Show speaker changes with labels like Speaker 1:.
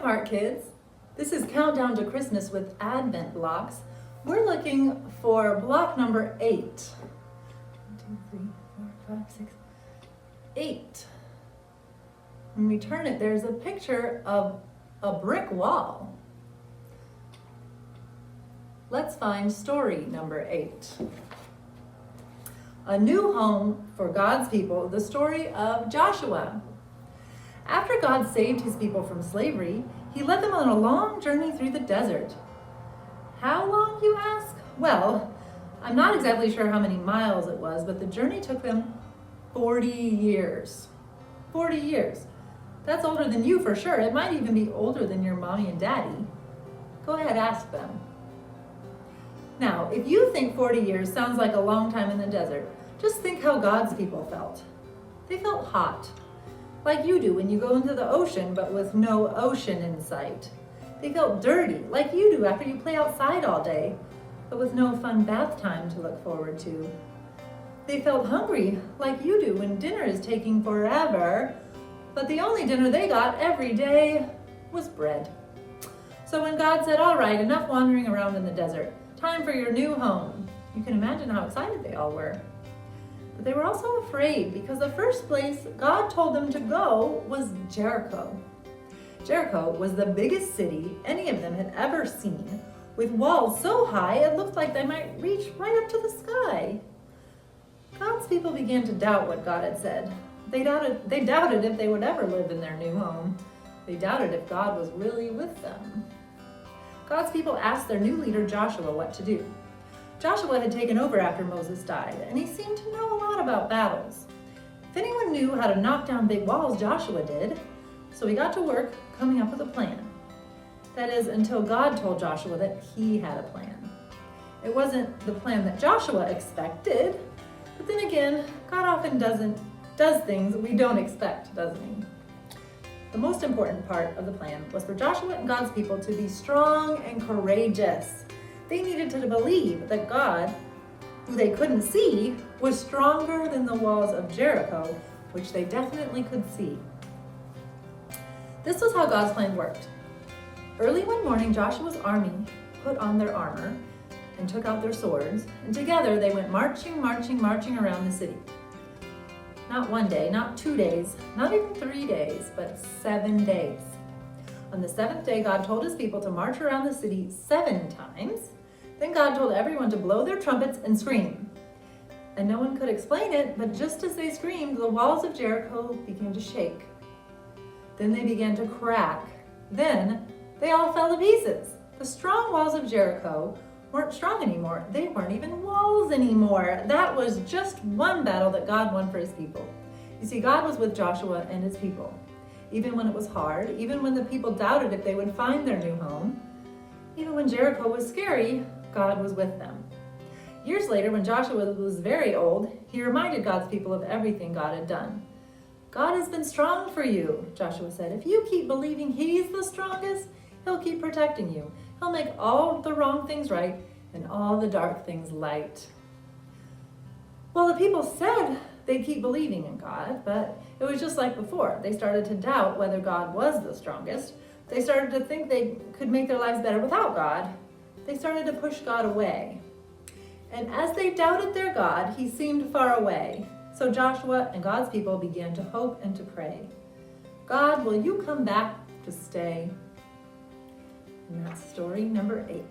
Speaker 1: Park kids. This is Countdown to Christmas with Advent blocks. We're looking for block number 8. 1, 2, 3, 4, 5, 6, 8. When we turn it, there's a picture of a brick wall. Let's find story number 8. A new home for God's people, the story of Joshua. After God saved his people from slavery, he led them on a long journey through the desert. How long, you ask? Well, I'm not exactly sure how many miles it was, but the journey took them 40 years. 40 years. That's older than you for sure. It might even be older than your mommy and daddy. Go ahead, ask them. Now, if you think 40 years sounds like a long time in the desert, just think how God's people felt. They felt hot, like you do when you go into the ocean, but with no ocean in sight. They felt dirty, like you do after you play outside all day, but with no fun bath time to look forward to. They felt hungry, like you do when dinner is taking forever, but the only dinner they got every day was bread. So when God said, all right, enough wandering around in the desert, time for your new home, you can imagine how excited they all were. But they were also afraid because the first place God told them to go was Jericho. Jericho was the biggest city any of them had ever seen, with walls so high it looked like they might reach right up to the sky. God's people began to doubt what God had said. They doubted if they would ever live in their new home. They doubted if God was really with them. God's people asked their new leader Joshua what to do. Joshua had taken over after Moses died, and he seemed to know a lot about battles. If anyone knew how to knock down big walls, Joshua did. So he got to work coming up with a plan. That is, until God told Joshua that he had a plan. It wasn't the plan that Joshua expected, but then again, God often does things we don't expect, doesn't he? The most important part of the plan was for Joshua and God's people to be strong and courageous. They needed to believe that God, who they couldn't see, was stronger than the walls of Jericho, which they definitely could see. This was how God's plan worked. Early one morning, Joshua's army put on their armor and took out their swords, and together they went marching around the city. Not 1 day, not 2 days, not even 3 days, but 7 days. On the 7th day, God told his people to march around the city 7 times. Then God told everyone to blow their trumpets and scream. And no one could explain it, but just as they screamed, the walls of Jericho began to shake. Then they began to crack. Then they all fell to pieces. The strong walls of Jericho weren't strong anymore. They weren't even walls anymore. That was just one battle that God won for his people. You see, God was with Joshua and his people. Even when it was hard, even when the people doubted if they would find their new home, even when Jericho was scary, God was with them. Years later, when Joshua was very old, he reminded God's people of everything God had done. God has been strong for you, Joshua said. If you keep believing he's the strongest, he'll keep protecting you. He'll make all the wrong things right and all the dark things light. Well, the people said they'd keep believing in God, but it was just like before. They started to doubt whether God was the strongest. They started to think they could make their lives better without God. They started to push God away. And as they doubted their God, he seemed far away. So Joshua and God's people began to hope and to pray. God, will you come back to stay? And that's story number 8.